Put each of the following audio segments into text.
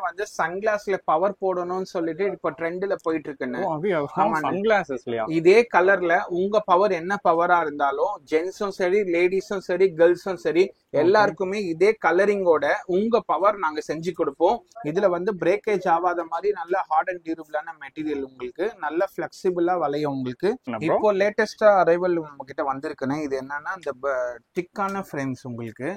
வந்து சன்கிளாஸ்ல பவர் போடணும்னு சொல்லிட்டு இப்ப ட்ரெண்ட்ல போயிட்டு இருக்குன்னு. சன்கிளாஸஸ்லயா? இதே கலர்ல உங்க பவர் என்ன பவரா இருந்தாலும் ஜென்ஸும் சரி லேடிஸும் சரி கேர்ள்ஸும் சரி எல்லாருக்குமே இதே கலரிங்கோட உங்க பவர் நாங்க செஞ்சு கொடுப்போம். இதுல வந்து பிரேக்கேஜ் ஆகாத மாதிரி நல்ல ஹார்ட் அண்ட் டியூரபிளான மெட்டீரியல், உங்களுக்கு நல்ல பிளெக்சிபிளா வளையும் உங்களுக்கு. இப்போ லேட்டஸ்டா அரைவல் உங்ககிட்ட வந்திருக்குன்னு. இது என்னன்னா இந்த திக்கான ஃப்ரேம்ஸ் உங்களுக்கு.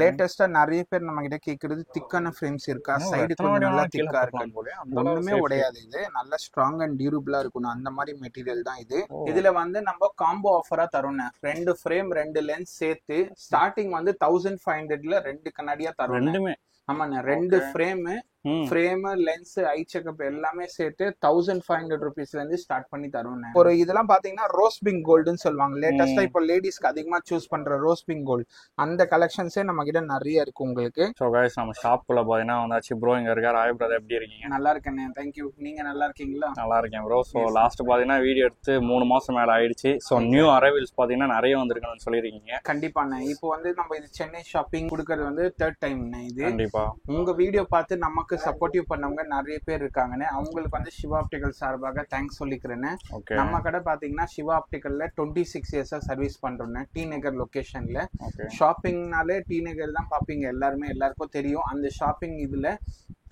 லேட்டஸ்டா நிறைய பேர் நம்ம கிட்ட கேக்குறது திக்கான ஃப்ரேம்ஸ் இருக்கா, சைடு கொஞ்சம் நல்லா திக்கா இருக்கு. ஒண்ணுமே உடையாது, இது நல்ல ஸ்ட்ராங் அண்ட் டியூரபிளா இருக்கணும். அந்த மாதிரி மெட்டீரியல் தான் இது. இதுல வந்து நம்ம காம்போ ஆஃபரா தரோம். 2 ஃப்ரேம் 2 லென்ஸ் சேர்த்து ஸ்டார்டிங் வந்து 1500ல 2 கண்ணாடியா தரோம். ஆமாண்ணா, 2 ஃப்ரேம் லென்ஸ் ஐ செக்அப் எல்லாமே சேர்த்து 1500 ருபீஸ்ல இருந்து ஸ்டார்ட் பண்ணி தருவோம். ஒரு இதெல்லாம் பாத்தீங்கன்னா ரோஸ் பிங்க் கோல்டுன்னு சொல்லுவாங்க. லேட்டஸ்டா இப்போ லேடிஸ்க்கு அதிகமா சூஸ் பண்ற ரோஸ் பிங்க் கோல்டு, அந்த கலெக்ஷன்ஸே நம்ம கிட்ட நிறைய இருக்கு உங்களுக்கு. சோ गाइस, நம்ம ஷாப்க்குள்ள பாத்தீங்கன்னா வந்தாச்சு. ப்ரோ இங்க இருக்கார். ஹாய் பிரதர், எப்படி இருக்கீங்க? நல்லா இருக்கேன், थैंक यू. நீங்க நல்லா இருக்கீங்களா? நல்லா இருக்கேன் ப்ரோ. சோ லாஸ்ட் பாத்தீங்கன்னா வீடியோ எடுத்து 3 மாசம் மேல ஆயிடுச்சு. சோ நியூ அரைவல்ஸ் பாத்தீங்கன்னா நிறைய வந்திருக்குன்னு சொல்லிருக்கீங்க. கண்டிப்பாண்ணே. இப்போ வந்து நம்ம இது சென்னை ஷாப்பிங் கொடுக்கறது வந்து 3rd டைம் இது. கண்டிப்பா உங்க வீடியோ பார்த்து நமக்கு சப்போர்ட்டிவ் பண்ணவங்க நிறைய பேர் இருக்காங்கன்னு அவங்களுக்கு வந்து சிவா ஆப்டிகல் சார்பாக தேங்க்ஸ் சொல்லிக்கிறேன்னு. நம்ம கடை பாத்தீங்கன்னா சிவா ஆப்டிகல்ல 26 இயர்ஸா சர்வீஸ் பண்றோம். டி நகர் லொகேஷன்ல. ஷாப்பிங்னாலே டி நகர் தான் பாப்பீங்க எல்லாருமே, எல்லாருக்கும் தெரியும். அந்த ஷாப்பிங் இதுல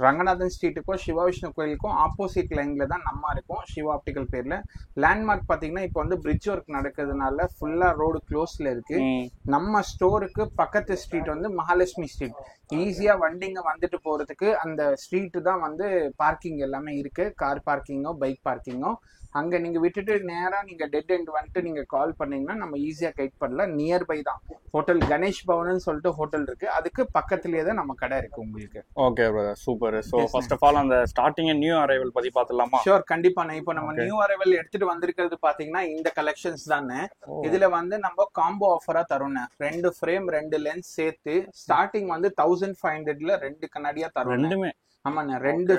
ரங்கநாதன் ஸ்ட்ரீட்டுக்கும் சிவா விஷ்ணு கோயிலுக்கும் ஆப்போசிட் லைன்ல தான் நம்ம இருக்கும், சிவா ஆப்டிகல் பேர்ல. லேண்ட்மார்க் பாத்தீங்கன்னா இப்போ வந்து பிரிட்ஜ் ஒர்க் நடக்கிறதுனால ஃபுல்லா ரோடு க்ளோஸ்ல இருக்கு. நம்ம ஸ்டோருக்கு பக்கத்து ஸ்ட்ரீட் வந்து மகாலட்சுமி ஸ்ட்ரீட். ஈஸியா வண்டிங்க வந்துட்டு போறதுக்கு அந்த ஸ்ட்ரீட் தான் வந்து பார்க்கிங் எல்லாமே இருக்கு. கார் பார்க்கிங்கோ பைக் பார்க்கிங்கோ அங்க நீங்க விட்டுட்டு நேரா நீங்க டெட் எண்ட் வந்துட்டு நீங்க கால் பண்ணீங்கன்னா நம்ம ஈஸியா கைட் பண்ணலாம். நியர்பை தான் ஹோட்டல் கணேஷ் பவன் சொல்லிட்டு ஹோட்டல் இருக்கு, அதுக்கு பக்கத்துலயே தான் நம்ம கடை இருக்கு உங்களுக்கு. Okay brother, super. So first of all அந்த ஸ்டார்டிங் நியூ அரைவல் பத்தி பாத்துலாமா? ஷூர், கண்டிப்பா. இப்போ நம்ம நியூ அரைவல் எடுத்துட்டு வந்திருக்கிறது பாத்தீங்கன்னா இந்த கலெக்ஷன்ஸ் தானே. இதுல வந்து நம்ம காம்போ ஆஃபரா தரோம். 2 ஃப்ரேம் 2 லென்ஸ் சேர்த்து ஸ்டார்டிங் வந்து 1500ல 2 கண்ணாடியா தரோம். ஆமாண்ணா, 2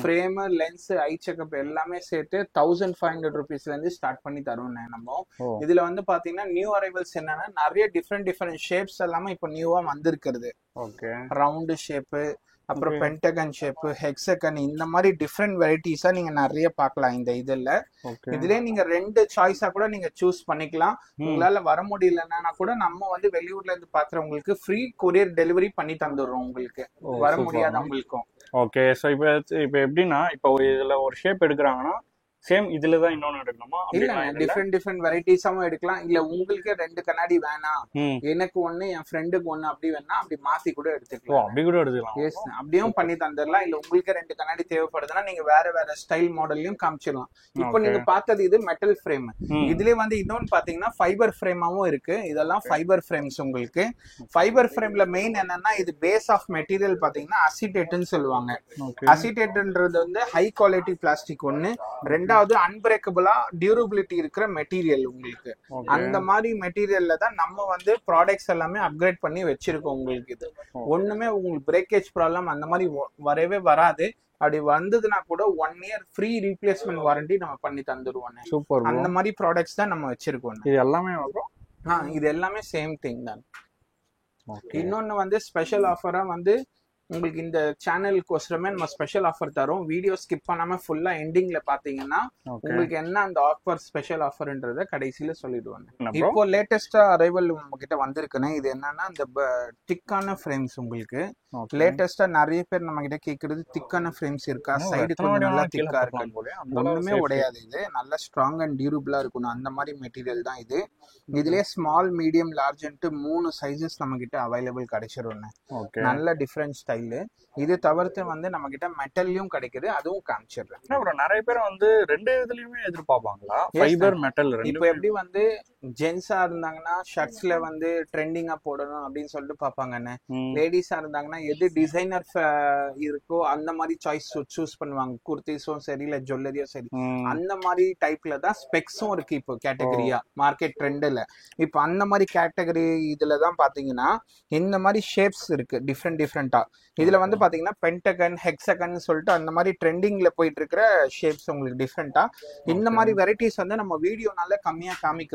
ஃப்ரேம் லென்ஸ் ஐ செக்அப் எல்லாமே சேர்த்து 1500 ருபீஸ்ல இருந்து ஸ்டார்ட் பண்ணி தருவோம் நம்ம. இதுல வந்து பாத்தீங்கன்னா நியூ அரைவல்ஸ் என்னன்னா நிறைய டிஃப்ரெண்ட் ஷேப்ஸ் எல்லாமே இப்போ நியூவா வந்திருக்கிறது. ரவுண்டு ஷேப்பு, அப்புறம் பென்டகன் ஷேப், ஹெக்ஸகன், இந்த மாதிரி டிஃப்ரெண்ட் வெரைட்டிஸா நீங்க நிறைய பார்க்கலாம் இந்த இதுலயே நீங்க 2 சாய்ஸா கூட நீங்க சூஸ் பண்ணிக்கலாம். உங்களால வர முடியலன்னா கூட நம்ம வந்து வெளியூர்ல இருந்து பாக்குறவங்களுக்கு ஃப்ரீ கொரியர் டெலிவரி பண்ணி தந்துடுறோம் உங்களுக்கு, வர முடியாதவங்களுக்கும். ஓகே. சோ இப்போ எப்படின்னா இப்போ இதுல ஒரு ஷேப் எடுக்கிறாங்கன்னா சேம் இதுல தான் இன்னொன்னு எடுக்கணுமா? இல்ல, டிஃப்ரெண்ட் வெரைட்டிஸாவும் எடுக்கலாம். இல்ல உங்களுக்கு 2 கண்ணாடி வேணாம், எனக்கு ஒண்ணு என் ஃப்ரெண்டுக்கு ஒண்ணு அப்படி வேணா அப்படி மாத்தி கூட எடுத்துக்கலாம். அப்படி கூட எடுத்துக்கலாம். எஸ், அப்படியும் பண்ணி தந்துடலாம். இல்ல உங்களுக்கு 2 கண்ணாடி தேவைப்படுதுன்னா நீங்க வேற ஸ்டைல் மாடல்லையும் காமிச்சிடலாம். இப்போ நீங்க பார்த்தது இது மெட்டல் ஃப்ரேம். இதுலயே வந்து இன்னொன்னு பாத்தீங்கன்னா ஃபைபர் ஃப்ரேமாவும் இருக்கு. இதெல்லாம் ஃபைபர் ஃப்ரேம்ஸ் உங்களுக்கு. ஃபைபர் ஃப்ரேம்ல மெயின் என்னன்னா இது பேஸ் ஆஃப் மெட்டீரியல் பாத்தீங்கன்னா அசிட்டேட்னு சொல்லுவாங்க. அசிட்டேட்ன்றது வந்து ஹை குவாலிட்டி பிளாஸ்டிக் ஒண்ணு, ரெண்டாவது அன்பிரேக்கபிளா டியூரபிலிட்டி இருக்கிற மெட்டீரியல் உங்களுக்கு. அந்த மாதிரி மெட்டீரியல்ல தான் நம்ம வந்து ப்ராடக்ட்ஸ் எல்லாமே அப்கிரேட் பண்ணி வச்சிருக்கோம் உங்களுக்கு. இது ஒண்ணுமே உங்களுக்கு பிரேக்கேஜ் ப்ராப்ளம் அந்த மாதிரி வரவே வராது. அப்படி வந்ததுன்னா கூட 1 இயர் ஃப்ரீ ரீப்ளேஸ்மெண்ட் வாரண்டி நம்ம பண்ணி தந்துருவோம். சூப்பர். அந்த மாதிரி ப்ராடக்ட்ஸ் தான் நம்ம வச்சிருக்கோம். இது எல்லாமே இது எல்லாமே சேம் திங் தான். இன்னொன்னு வந்து ஸ்பெஷல் ஆஃபரா வந்து உங்களுக்கு இந்த சேனலுக்கோசரமே நம்ம ஸ்பெஷல் ஆஃபர் தரோம். வீடியோ ஸ்கிப் பண்ணாம ஃபுல்லா எண்டிங்ல பாத்தீங்கன்னா உங்களுக்கு என்ன அந்த ஆஃபர் ஸ்பெஷல் ஆஃபர்ன்றத கடைசியில சொல்லிடுவாங்க. இப்போ லேட்டஸ்டா அரைவல் உங்ககிட்ட வந்திருக்குன்னு. இது என்னன்னா இந்த திக்கான ஃப்ரேம்ஸ் உங்களுக்கு. லேட்டஸ்டா நிறைய பேர் நம்ம கிட்ட கேக்குறது திக்கான ஃப்ரேம்ஸ் இருக்கா, சைடு கொஞ்சம் நல்லா திக்கா இருக்கு. ஒண்ணுமே உடையாது, இது நல்ல ஸ்ட்ராங் அண்ட் டியூரபிளா இருக்கணும். அந்த மாதிரி மெட்டீரியல் தான் இது. இதுலயே ஸ்மால், மீடியம், லார்ஜ்ன்ட்டு 3 சைஸஸ் நம்ம கிட்ட அவைலபிள் கிடைச்சிரும். நல்ல டிஃபரெண்ட் ஸ்டைல். இது தவிர்த்து வந்து நம்ம கிட்ட மெட்டல்லையும் கிடைக்குது, அதுவும் காமிச்சிடுறேன். நிறைய பேர் வந்து 2 இதுலயுமே எதிர்பார்ப்பாங்களா? ஃபைபர் மெட்டல் இப்போ எப்படி வந்து ஜென்ஸா இருந்தாங்கன்னா ஷர்ட்ஸ்ல வந்து ட்ரெண்டிங்கா போடணும் அப்படின்னு சொல்லிட்டு பாப்பாங்கன்னு. லேடிஸா இருந்தாங்கன்னா எது டிசைனர் இருக்கோ அந்த மாதிரி சாய்ஸ் சூஸ் பண்ணுவாங்க. குர்த்திஸும் சரி இல்ல ஜுவல்லரியும் சரி, அந்த மாதிரி டைப்ல தான் ஸ்பெக்ஸும் இருக்கு இப்போ கேட்டகரியா மார்க்கெட் ட்ரெண்ட்ல. இப்போ அந்த மாதிரி கேட்டகரி இதுலதான் பாத்தீங்கன்னா இந்த மாதிரி ஷேப்ஸ் இருக்கு டிஃப்ரெண்டா. இதுல வந்து பாத்தீங்கன்னா பென்டகன், ஹெக்ஸகன் சொல்லிட்டு அந்த மாதிரி ட்ரெண்டிங்ல போயிட்டு இருக்கிற ஷேப்ஸ் உங்களுக்கு டிஃப்ரெண்டா. இந்த மாதிரி வெரைட்டிஸ் வந்து நம்ம வீடியோனால கம்மியா காமிக்கிறோம்.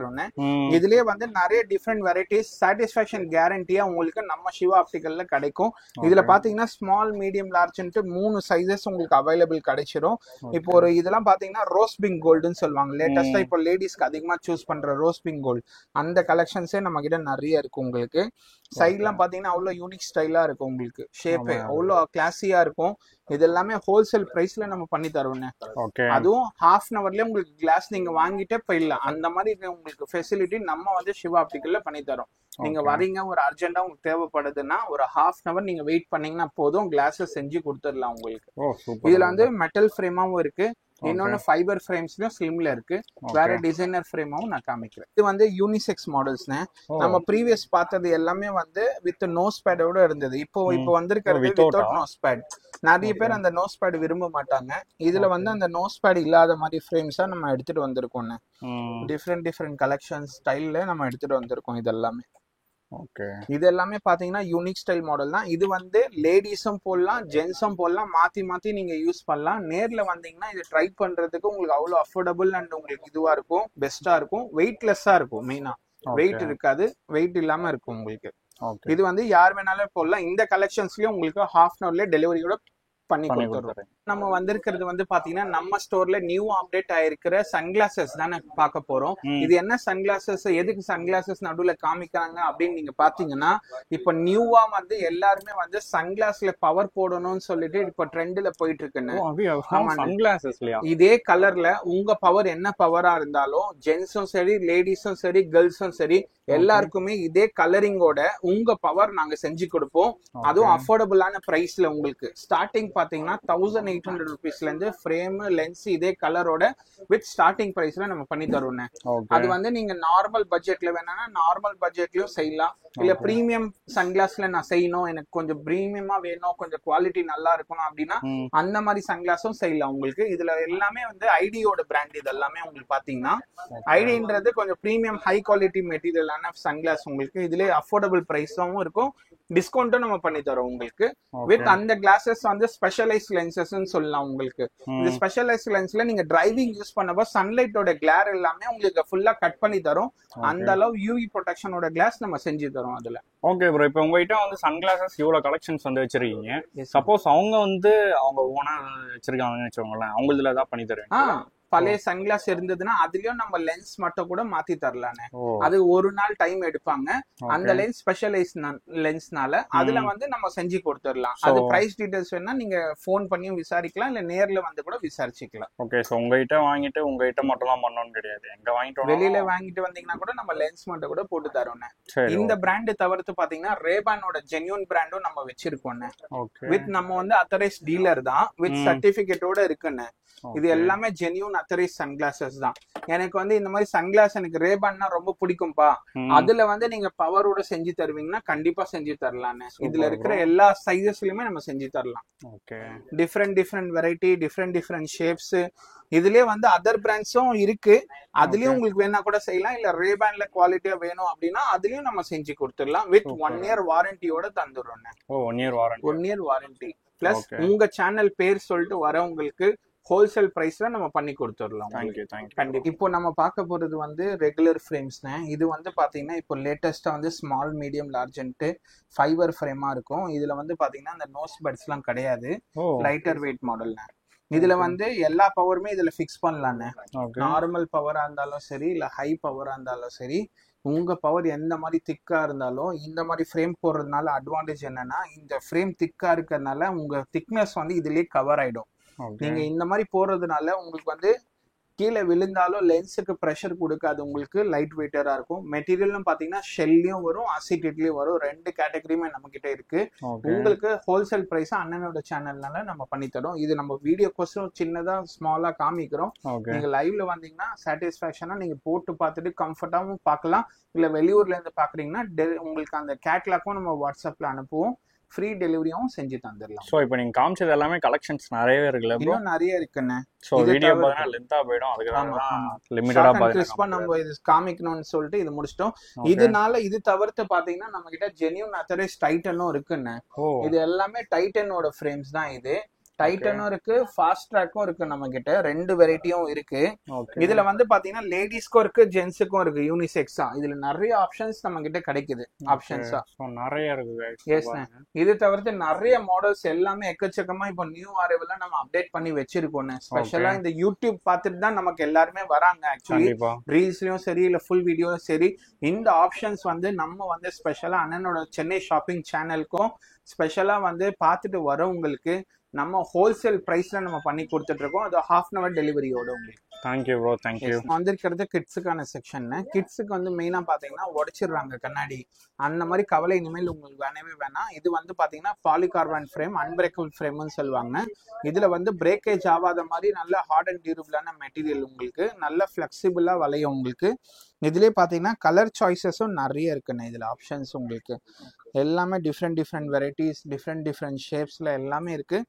இதுலயே வந்து நிறைய டிஃப்ரெண்ட் வெரைட்டிஸ் சாட்டிஸ்பாக்சன் கேரண்டியா உங்களுக்கு நம்ம சிவா ஆப்டிகல்ல கிடைக்கும். இதுல பாத்தீங்கன்னா ஸ்மால் மீடியம் லார்ஜ்ன்ட்டு 3 சைஸஸ் உங்களுக்கு அவைலபிள் கிடைச்சிரும். இப்போ ஒரு இதெல்லாம் பாத்தீங்கன்னா ரோஸ் பிங்க் கோல்டுன்னு சொல்லுவாங்க. லேட்டஸ்டா இப்போ லேடிஸ்க்கு அதிகமா சூஸ் பண்ற ரோஸ் பிங்க் கோல்டு அந்த கலெக்ஷன்ஸே நம்ம கிட்ட நிறைய இருக்கு. உங்களுக்கு சைட்லாம் பாத்தீங்கன்னா அவ்வளவு யூனிக் ஸ்டைலா இருக்கும். உங்களுக்கு ஷேப்பே அவ்வளவு கிளாஸியா இருக்கும். இது எல்லாமே ஹோல்சேல் பிரைஸ்ல நம்ம பண்ணி தருவோம். அதுவும் ஹாஃப் அன் அவர்லயே உங்களுக்கு கிளாஸ் நீங்க வாங்கிட்டே போயிடலாம். அந்த மாதிரி உங்களுக்கு ஃபெசிலிட்டி நம்ம வந்து சிவா ஆப்டிகல்ல பண்ணி தரோம். நீங்க வரீங்க ஒரு அர்ஜென்ட்டா உங்களுக்கு தேவைப்படுதுன்னா ஒரு ஹாஃப் அன் அவர் நீங்க வெயிட் பண்ணீங்கன்னா போதும், கிளாஸ் செஞ்சு கொடுத்துடலாம் உங்களுக்கு. இதுல வந்து மெட்டல் ஃப்ரேமாவும் இருக்கு, இன்னொன்னு ஃபைபர் ஃப்ரேம்ஸ்லயும் ஸ்லிம்ல இருக்கு, வேற டிசைனர் ஃப்ரேமாவும் நான் காமிக்கிறேன். இது வந்து யூனிசெக்ஸ் மாடல்ஸ்னு. நம்ம ப்ரீவியஸ் பார்த்தது எல்லாமே வந்து வித் நோஸ் பேடோட இருந்தது. இப்போ வந்திருக்கிறது வித்தவுட் நோஸ் பேட். நிறைய பேர் அந்த நோஸ் பேட் விரும்ப மாட்டாங்க. இதுல வந்து அந்த நோஸ் பேட் இல்லாத மாதிரி ஃப்ரேம்ஸா நம்ம எடுத்துட்டு வந்திருக்கோம். டிஃப்ரெண்ட் கலெக்ஷன் ஸ்டைல்ல நம்ம எடுத்துட்டு வந்திருக்கோம். இது எல்லாமே இது எல்லாமே பாத்தீங்கன்னா யூனிக் ஸ்டைல் மாடல் தான். இது வந்து லேடிஸும் போடலாம், ஜென்ஸும் போடலாம், மாத்தி மாத்தி நீங்க யூஸ் பண்ணலாம். நேர்ல வந்தீங்கன்னா இது ட்ரை பண்றதுக்கு உங்களுக்கு அவ்வளவு அஃபோர்டபுள் அண்ட் உங்களுக்கு இதுவா இருக்கும், பெஸ்டா இருக்கும், வெயிட்லெஸ்ஸா இருக்கும். மெயினா வெயிட் இருக்காது, வெயிட் இல்லாம இருக்கும் உங்களுக்கு. இது வந்து யார் வேணாலும் போடலாம். இந்த கலெக்ஷன்ஸ்லயும் உங்களுக்கு ஹாஃப் அன் அவர்லயே டெலிவரியோட பண்ணி கொடுத்துறோம். நம்ம வந்திருக்கிறது வந்து பாத்தீங்கன்னா நம்ம ஸ்டோர்ல நியூ அப்டேட் ஆயிருக்கிற சன்கிளாசஸ் தானே பார்க்க போறோம். இது என்ன சன்கிளாசஸ், எதுக்கு சன்கிளாசஸ் நடுவுல காமிக்கிறாங்க அப்படின்னு நீங்க பாத்தீங்கன்னா, இப்ப நியூவா வந்து எல்லாருமே வந்து சன்கிளாஸ்ல பவர் போடணும்னு சொல்லிட்டு இப்ப ட்ரெண்ட்ல போயிட்டு இருக்குன்னு. இதே கலர்ல உங்க பவர் என்ன பவரா இருந்தாலும் ஜென்ஸும் சரி, லேடிஸும் சரி, கேர்ள்ஸும் சரி, எல்லாருக்குமே இதே கலரிங்கோட உங்க பவர் நாங்க செஞ்சு கொடுப்போம். அதுவும் அஃபோர்டபுளான பிரைஸ்ல. உங்களுக்கு ஸ்டார்டிங் பாத்தீங்கன்னா 1800 rupeesல இருந்து ஃப்ரேம் லென்ஸ் இதே கலரோட வித் ஸ்டார்டிங் பிரைஸ்ல நம்ம பண்ணி தருவோம். அது வந்து நீங்க நார்மல் பட்ஜெட்ல வேணா நார்மல் பட்ஜெட்லயும் செய்யலாம். இல்ல பிரீமியம் சன்கிளாஸ்ல நான் செய்யணும், எனக்கு கொஞ்சம் பிரீமியமா வேணும், கொஞ்சம் குவாலிட்டி நல்லா இருக்கணும் அப்படின்னா அந்த மாதிரி சன்கிளாஸும் செய்யலாம் உங்களுக்கு. இதுல எல்லாமே வந்து ஐடியோட பிராண்ட். இது எல்லாமே உங்களுக்கு பாத்தீங்கன்னா ஐடின்றது கொஞ்சம் பிரீமியம் ஹை குவாலிட்டி மெட்டீரியலான சன்கிளாஸ். உங்களுக்கு இதுல அஃபோர்டபுள் பிரைஸும் இருக்கும், டிஸ்கவுண்ட்டும் நம்ம பண்ணி தரோம் உங்களுக்கு. வித் அந்த கிளாஸஸ் வந்து ஸ்பெஷலைஸ் லென்சஸ் சொல்லலாம் உங்களுக்கு. இந்த ஸ்பெஷலைஸ் லென்ஸ்ல நீங்க டிரைவிங் யூஸ் பண்ணப்போ சன்லைட்டோட கிளார் எல்லாமே உங்களுக்கு ஃபுல்லா கட் பண்ணி தரும். அந்த அளவு யூவி ப்ரொடெக்ஷனோட கிளாஸ் நம்ம செஞ்சு தரோம் அதுல. ஓகே ப்ரோ, இப்போ உங்ககிட்ட வந்து சன்கிளாசஸ் இவ்வளவு கலெக்ஷன்ஸ் வந்து வச்சிருக்கீங்க. சப்போஸ் அவங்க வந்து அவங்க ஓனர் வச்சிருக்காங்கன்னு வச்சுக்கோங்களேன், அவங்க இதுல ஏதாவது பண்ணி தருவேன். பழைய சன்கிளாஸ் இருந்ததுன்னா அதுலயும் நம்ம லென்ஸ் மட்டும் கூட மாத்தி தரலானே. அது ஒரு நாள் டைம் எடுப்பாங்க. அந்த லென்ஸ் ஸ்பெஷலைஸ் லென்ஸ்னால அதுல வந்து நம்ம செஞ்சு கொடுத்துடலாம். அது பிரைஸ் டீடைல்ஸ் வேணா நீங்க போன் பண்ணியும் விசாரிக்கலாம், இல்ல நேர்ல வந்து கூட விசாரிச்சுக்கலாம். ஓகே, சோ உங்ககிட்ட வாங்கிட்டு உங்ககிட்ட மட்டும் தான் பண்ணணும்னு கிடையாது. எங்க வாங்கிட்டு வெளியில வாங்கிட்டு வந்தீங்கன்னா கூட நம்ம லென்ஸ் மட்டும் கூட போட்டு தரோம். இந்த பிராண்ட் தவிர்த்து பாத்தீங்கன்னா ரேபானோட ஜென்யூன் பிராண்டும் நம்ம வச்சிருக்கோம். வித் நம்ம வந்து அத்தரைஸ் டீலர் தான், வித் சர்டிபிகேட்டோட இருக்குன்னு. இது எல்லாமே ஜென்யூன் அத்தரைஸ் சன்கிளாசஸ் தான். எனக்கு வந்து இந்த மாதிரி சன்கிளாஸ் எனக்கு ரேபான்னா ரொம்ப பிடிக்கும்பா, அதுல வந்து நீங்க பவரோட செஞ்சு தருவீங்கன்னா கண்டிப்பா செஞ்சு தரலான்னு. இதுல இருக்கிற எல்லா சைஸஸ்லயுமே நம்ம செஞ்சு தரலாம். Different variety, different shapes. இதுலயே வந்து அதர் பிராண்ட்ஸும் இருக்கு, அதுலயும் உங்களுக்கு வேணா கூட செய்யலாம். இல்ல ரேபான்ல குவாலிட்டியா வேணும் அப்படின்னா அதுலயும் நம்ம செஞ்சு கொடுத்துடலாம். வித் 1 year வாரண்டியோட தந்துடுறோம். 1 year வாரண்டி பிளஸ் உங்க சேனல் பேர் சொல்லிட்டு வரவங்களுக்கு ஹோல்சேல் பிரைஸ்ல நம்ம பண்ணி கொடுத்துடலாம். கண்டிப்பா. இப்போ நம்ம பார்க்க போறது வந்து ரெகுலர் ஃப்ரேம்ஸ்னு. இது வந்து பாத்தீங்கன்னா இப்போ லேட்டஸ்டா வந்து ஸ்மால் மீடியம் லார்ஜ்ன்ட்டு ஃபைபர் ஃப்ரேமா இருக்கும். இதுல வந்து பாத்தீங்கன்னா அந்த நோஸ் பட்ஸ் எல்லாம் கிடையாது, லைட்டர் வெயிட் மாடல்னு. இதுல வந்து எல்லா பவருமே இதுல பிக்ஸ் பண்ணலான்னு. நார்மல் பவரா இருந்தாலும் சரி, இல்ல ஹை பவரா இருந்தாலும் சரி, உங்க பவர் எந்த மாதிரி திக்கா இருந்தாலும் இந்த மாதிரி ஃப்ரேம் போடுறதுனால அட்வான்டேஜ் என்னன்னா, இந்த ஃப்ரேம் திக்கா இருக்கிறதுனால உங்க திக்னஸ் வந்து இதுலயே கவர் ஆயிடும். நீங்க இந்த மாதிரி போடுறதுனால உங்களுக்கு வந்து கீழே விழுந்தாலும் லென்ஸுக்கு ப்ரெஷர் கொடுக்காது, உங்களுக்கு லைட் வெயிட்டரா இருக்கும். மெட்டீரியல்னு பாத்தீங்கன்னா ஷெல்லையும் வரும், அசிட்டேட்லயும் வரும். 2 கேட்டகரியுமே நம்ம கிட்ட இருக்கு. உங்களுக்கு ஹோல்சேல் பிரைஸ் அண்ணனோட சேனல்னால நம்ம பண்ணி தரோம். இது நம்ம வீடியோக்கோசம் சின்னதா ஸ்மாலா காமிக்கிறோம். நீங்க லைவ்ல வந்தீங்கன்னா சாட்டிஸ்பாக்சனா நீங்க போட்டு பார்த்துட்டு கம்ஃபர்டாவும் பார்க்கலாம். இல்ல வெளியூர்ல இருந்து பாக்குறீங்கன்னா உங்களுக்கு அந்த கேட்லாக்கும் நம்ம வாட்ஸ்அப்ல அனுப்புவோம். ஃப்ரீ டெலிவரியும் செஞ்சு தந்துடலாம். சோ இப்போ நீங்க காமிச்சது எல்லாமே கலெக்ஷன்ஸ் நிறையவே இருக்குல்ல ப்ரோ? இன்னும் நிறைய இருக்குன்னு. சோ வீடியோ பார்த்தா லெந்தா போய்டும், அதுக்கு தான் லிமிட்டடா கிறிஸ்பா நம்ம இது காமிக்கணும்னு சொல்லிட்டு இது முடிச்சிட்டோம். இதனால இது தவிர்த்து பாத்தீங்கன்னா நம்ம கிட்ட ஜென்யூன் அத்தரைஸ் டைட்டனும் இருக்குன்னு. இது எல்லாமே டைட்டனோட ஃப்ரேம்ஸ் தான். இது டைட்டனும் இருக்கு, ஃபாஸ்ட் ட்ராக்கும் இருக்கு, நம்ம கிட்ட 2 வெரைட்டியும் இருக்கு. இதுல வந்து பாத்தீங்கன்னா லேடிஸ்க்கும் இருக்கு, ஜென்ஸுக்கும் இருக்கு, யூனிசெக்ஸா. இதுல நிறைய ஆப்ஷன்ஸ் நம்ம கிட்ட கிடைக்குது. ஆப்ஷன்ஸா நிறைய இருக்கு. எஸ். இது தவிர்த்து நிறைய மாடல்ஸ் எல்லாமே எக்கச்சக்கமா இப்போ நியூ அரைவலா நம்ம அப்டேட் பண்ணி வச்சிருக்கோம். ஸ்பெஷலா இந்த யூடியூப் பார்த்துட்டு தான் நமக்கு எல்லாருமே வராங்க. ஆக்சுவலி ரீல்ஸ்லயும் சரி இல்ல ஃபுல் வீடியோவும் சரி, இந்த ஆப்ஷன்ஸ் வந்து நம்ம வந்து ஸ்பெஷலா அண்ணனோட சென்னை ஷாப்பிங் சேனலுக்கும் ஸ்பெஷலா வந்து பார்த்துட்டு வரவங்களுக்கு நம்ம ஹோல்சேல் பிரைஸ்ல நம்ம பண்ணி கொடுத்துட்டு இருக்கோம். அது ½ hour டெலிவரியோட உங்களுக்கு. Thank you bro, thank you. வந்திருக்கிறது கிட்ஸுக்கான செக்ஷன். கிட்ஸுக்கு வந்து மெயினா பாத்தீங்கன்னா உடைச்சிடுறாங்க கண்ணாடி, அந்த மாதிரி கவலை இனிமேல் உங்களுக்கு வேணவே வேணாம். இது வந்து பாத்தீங்கன்னா பாலிகார்பன் ஃப்ரேம், அன்பிரேக்கபிள் ஃப்ரேம்னு சொல்லுவாங்க. இதுல வந்து பிரேக்கேஜ் ஆகாத மாதிரி நல்ல ஹார்ட் அண்ட் டியூரபிளான மெட்டீரியல், உங்களுக்கு நல்ல ஃபிளெக்சிபிளா வளையும் உங்களுக்கு. இதுலயே பாத்தீங்கன்னா கலர் சாய்ஸஸும் நிறைய இருக்குண்ணே. இதுல ஆப்ஷன்ஸ் உங்களுக்கு எல்லாமே டிஃப்ரெண்ட் வெரைட்டிஸ், டிஃப்ரெண்ட் ஷேப்ஸ்ல எல்லாமே இருக்கு.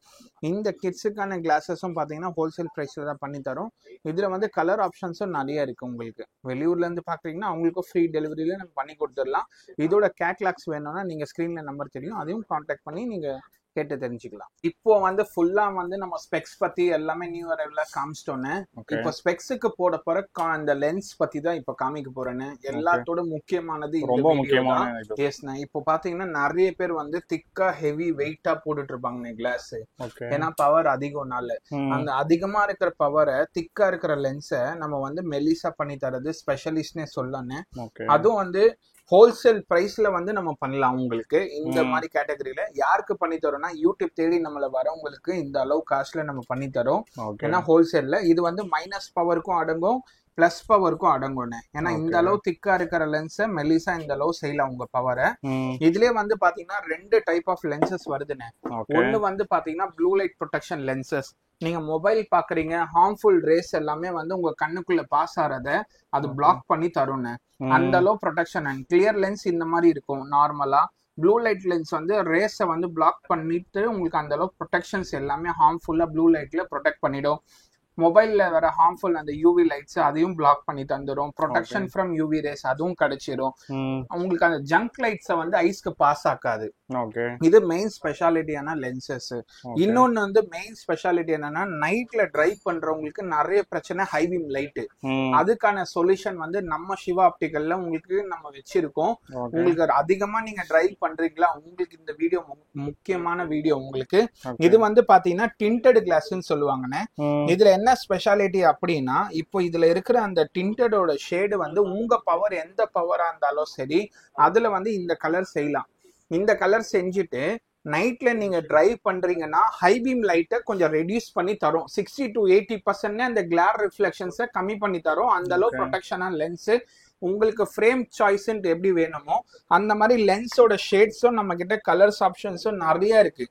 இந்த கிட்ஸுக்கான கிளாஸஸும் பாத்தீங்கன்னா ஹோல்சேல் பிரைஸ்ல தான் பண்ணி தரோம். இதுல வந்து கலர் ஆப்ஷன்ஸும் நிறைய இருக்கு உங்களுக்கு. வெளியூர்ல இருந்து பாக்குறீங்கன்னா அவங்களுக்கு ஃப்ரீ டெலிவரியில நம்ம பண்ணி கொடுத்துடலாம். இதோட கேட்லாக்ஸ் வேணும்னா நீங்க ஸ்கிரீன்ல நம்பர் தெரியும், அதையும் கான்டாக்ட் பண்ணி நீங்க கேட்டு தெரிஞ்சுக்கலாம். இப்போ வந்து ஃபுல்லா வந்து நம்ம ஸ்பெக்ஸ் பத்தி எல்லாமே நியூ அரைவலா காமிச்சிட்டோன்னு. இப்போ ஸ்பெக்ஸுக்கு போட போற அந்த லென்ஸ் பத்தி தான் இப்ப காமிக்க போறேன்னு. எல்லாத்தோட முக்கியமானது ரொம்ப முக்கியமான. இப்போ பாத்தீங்கன்னா நிறைய பேர் வந்து திக்கா ஹெவி வெயிட்டா போட்டுட்டு இருப்பாங்க கிளாஸ். ஏன்னா பவர் அதிகம்னால அந்த அதிகமா இருக்கிற பவரை திக்கா இருக்கிற லென்ஸை நம்ம வந்து மெல்லிசா பண்ணி தரது ஸ்பெஷலிஸ்ட்னே சொல்லன்னு. அதுவும் வந்து ஹோல்சேல் பிரைஸ்ல வந்து நம்ம பண்ணலாம் உங்களுக்கு. இந்த மாதிரி கேட்டகரியில யாருக்கு பண்ணி தரோம்னா யூடியூப் தேடி நம்மள வரவங்களுக்கு இந்த அளவு காஸ்ட்ல நம்ம பண்ணி தரோம். ஏன்னா ஹோல்சேல்ல இது வந்து மைனஸ் பவருக்கும் அடங்கும், பிளஸ் பவருக்கும் அடங்கும்னு. ஏன்னா இந்த அளவு திக்கா இருக்கிற லென்ஸை மெல்லிசா இந்த அளவு செய்யலாம் உங்க பவரை. இதுலயே வந்து பாத்தீங்கன்னா 2 டைப் ஆஃப் லென்சஸ் வருதுன்னு. ஒண்ணு வந்து பாத்தீங்கன்னா ப்ளூ லைட் ப்ரொடெக்ஷன் லென்சஸ். நீங்க மொபைல் பாக்குறீங்க, ஹார்ம்ஃபுல் ரேஸ் எல்லாமே வந்து உங்க கண்ணுக்குள்ள பாஸ் ஆறத அது பிளாக் பண்ணி தரும்னு. அந்த அளவு ப்ரொடெக்ஷன். அண்ட் கிளியர் லென்ஸ் இந்த மாதிரி இருக்கும் நார்மலா. ப்ளூ லைட் லென்ஸ் வந்து ரேஸை வந்து பிளாக் பண்ணிட்டு உங்களுக்கு அந்த அளவு ப்ரொடெக்ஷன்ஸ் எல்லாமே ஹார்ம்ஃபுல்லா ப்ளூ லைட்ல ப்ரொடெக்ட் பண்ணிடும். மொபைல்ல வர ஹார்ம்ஃபுல் அந்த யூவி லைட்ஸ் அதையும் பிளாக் பண்ணி தந்துடும். ப்ரொடெக்ஷன் ஃப்ரம் யூவி ரேஸ் அதுவும் கிடைச்சிடும். உங்களுக்கு அந்த ஜங்க் லைட்ஸை வந்து ஐஸ்க்கு பாஸ் ஆக்காது. இது மெயின் ஸ்பெஷாலிட்டியான லென்சஸ். இன்னொன்னு வந்து மெயின் ஸ்பெஷாலிட்டி என்னன்னா நைட்ல டிரைவ் பண்றவங்களுக்கு நிறைய பிரச்சனை ஹை பீம் லைட். அதுக்கான சொல்யூஷன் வந்து நம்ம சிவா ஆப்டிகல்ல உங்களுக்கு நம்ம வச்சிருக்கோம். உங்களுக்கு அதிகமா நீங்க டிரைவ் பண்றீங்களா, உங்களுக்கு இந்த வீடியோ முக்கியமான வீடியோ உங்களுக்கு. இது வந்து பாத்தீங்கன்னா டிண்டட் கிளாஸ்ன்னு சொல்லுவாங்கன்னு. இதுல என்ன ஸ்பெஷாலிட்டி அப்படின்னா, இப்போ இதுல இருக்கிற அந்த டிண்டடோட ஷேடு வந்து உங்க பவர் எந்த பவரா இருந்தாலும் சரி அதுல வந்து இந்த கலர் செய்யலாம். இந்த கலர் செஞ்சுட்டு நைட்ல நீங்க டிரைவ் பண்றீங்கன்னா ஹை பீம் லைட்டை கொஞ்சம் ரெடியூஸ் பண்ணி தரும். 60 to 80% அந்த கிளார் ரிஃப்ளெக்ஷன்ஸை கம்மி பண்ணி தரும். அந்த அளவு ப்ரொடெக்ஷனான லென்ஸ். உங்களுக்கு ஃப்ரேம் சாய்ஸ் எப்படி வேணுமோ அந்த மாதிரி லென்ஸோட ஷேட்ஸும் நம்ம கிட்ட கலர்ஸ் ஆப்ஷன்ஸும் நிறைய இருக்கு.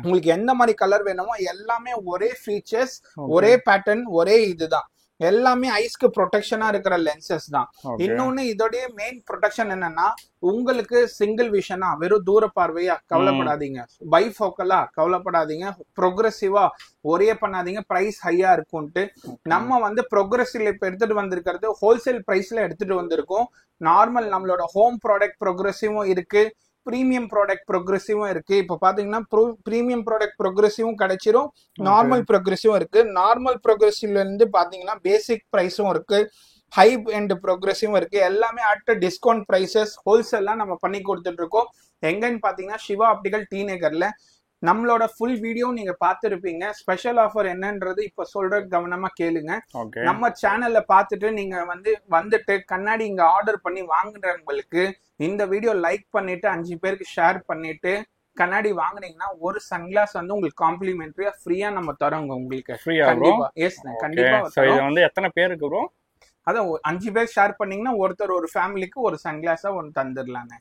உங்களுக்கு எந்த மாதிரி கலர் வேணுமோ எல்லாமே ஒரே ஃபீச்சர்ஸ், ஒரே பேட்டர்ன், ஒரே இதுதான். எல்லாமே ஐஸ்க்கு ப்ரொடெக்ஷனா இருக்கிற லென்சஸ் தான். இன்னொன்னு இதோடைய மெயின் ப்ரொடெக்ஷன் என்னன்னா, உங்களுக்கு சிங்கிள் விஷனா வெறும் தூர பார்வையா கவலைப்படாதீங்க, பைஃபோக்கலா கவலைப்படாதீங்க, ப்ரொக்ரெசிவா ஒரே பண்ணாதீங்க பிரைஸ் ஹையா இருக்கும்ட்டு. நம்ம வந்து ப்ரொக்ரெசிவ்ல இப்ப எடுத்துட்டு வந்திருக்கிறது ஹோல்சேல் பிரைஸ்ல எடுத்துட்டு வந்திருக்கோம். நார்மல் நம்மளோட ஹோம் ப்ராடக்ட் ப்ரொக்ரெசிவும் இருக்கு, பிரீமியம் ப்ராடக்ட் ப்ரொக்ரெசிவும் இருக்கு. இப்போ பாத்தீங்கன்னா பிரீமியம் ப்ராடக்ட் ப்ரொக்ரெசிவும் கிடைச்சிரும், நார்மல் ப்ரொக்ரெசிவும் இருக்கு. நார்மல் ப்ரொக்ரெசிவ்ல இருந்து பாத்தீங்கன்னா பேசிக் பிரைஸும் இருக்கு, ஹை அண்ட் ப்ரொக்ரெசிவும் இருக்கு. எல்லாமே அட் டிஸ்கவுண்ட் பிரைசஸ் ஹோல்சேல்லாம் நம்ம பண்ணி கொடுத்துட்டு இருக்கோம். எங்கன்னு பாத்தீங்கன்னா சிவா ஆப்டிகல் டி நகர்ல. நம்மளோட ஃபுல் வீடியோ நீங்க பாத்துருப்பீங்க. ஸ்பெஷல் ஆஃபர் என்னன்றது இப்ப சொல்ற கவனமா கேளுங்க. நம்ம சேனல்ல பாத்துட்டு நீங்க வந்துட்டு கண்ணாடி இங்க ஆர்டர் பண்ணி வாங்குறவங்களுக்கு இந்த வீடியோ லைக் பண்ணிட்டு 5 பேருக்கு ஷேர் பண்ணிட்டு கண்ணாடி வாங்குனீங்கன்னா ஒரு சன்கிளாஸ் வந்து உங்களுக்கு காம்ப்ளிமெண்டரியா ஃப்ரீயா நம்ம தரோங்க உங்களுக்கு. கண்டிப்பா. எஸ், கண்டிப்பா. எத்தனை பேருக்கு ப்ரோ? அதான் 5 பேர் ஷேர் பண்ணீங்கன்னா ஒருத்தர் ஒரு ஃபேமிலிக்கு ஒரு சன்கிளாஸா ஒன்னு தந்துடலாங்க.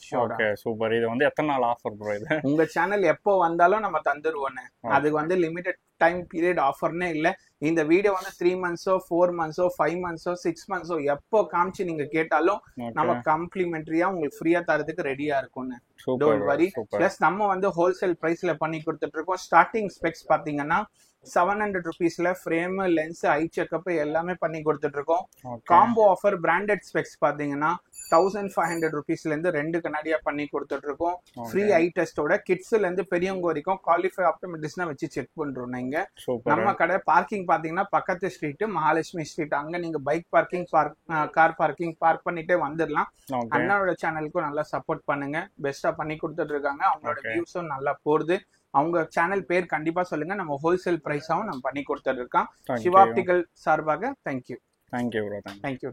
சூப்பர். இது வந்து எத்தனை நாள் ஆஃபர் ப்ரோ? இது உங்க சேனல் எப்போ வந்தாலும் நம்ம தந்துருவோன்னு. அதுக்கு லிமிடெட் டைம் பீரியட் ஆஃபர்னே இல்ல. இந்த வீடியோ 3 மந்த்ஸோ 4 மந்த்ஸோ 5 மந்த்ஸோ 6 மந்த்ஸோ எப்போ காமிச்சு நீங்க கேட்டாலும் நம்ம காம்ப்ளிமெண்டரியா உங்களுக்கு ஃப்ரீயா தரதுக்கு ரெடியா இருக்கும்னு. Don't worry. பிளஸ் நம்ம ஹோல்சேல் பிரைஸ்ல பண்ணி கொடுத்துட்டு இருக்கோம். ஸ்டார்டிங் ஸ்பெக்ஸ் பாத்தீங்கன்னா 700 rupeesல ஃப்ரேம், லென்ஸ், ஐ செக்அப் எல்லாமே பண்ணி கொடுத்துட்டு இருக்கோம். காம்போ ஆஃபர் பிராண்டட் ஸ்பெக்ஸ் பாத்தீங்கன்னா 1500 rupeesல இருந்து 2 கண்ணாடியா பண்ணி கொடுத்துட்டு இருக்கோம். ஃப்ரீ ஐ டெஸ்டோட கிட்ஸ்ல இருந்து பெரியவங்க வரைக்கும் குவாலிஃபை ஆப்டோமெட்ரிஸ்ட்னா வச்சு செக் பண்றோம். நீங்க நம்ம கடை பார்க்கிங் பாத்தீங்கன்னா பக்கத்து ஸ்ட்ரீட் மகாலட்சுமி ஸ்ட்ரீட், அங்க நீங்க bike parking car parking park பண்ணிட்டே வந்துடலாம். அண்ணாவோட சேனலுக்கும் நல்லா சப்போர்ட் பண்ணுங்க, பெஸ்டா பண்ணி கொடுத்துட்டு இருக்காங்க. அவங்களோட வியூஸும் நல்லா போடுது. அவங்க சேனல் பேர் கண்டிப்பா சொல்லுங்க, நம்ம ஹோல்சேல் பிரைஸாவும் நம்ம பண்ணி கொடுத்துட்டு இருக்கோம். சிவா ஆப்டிகல் சார்பாக தேங்க்யூ. Thank you bro. தேங்க்யூ.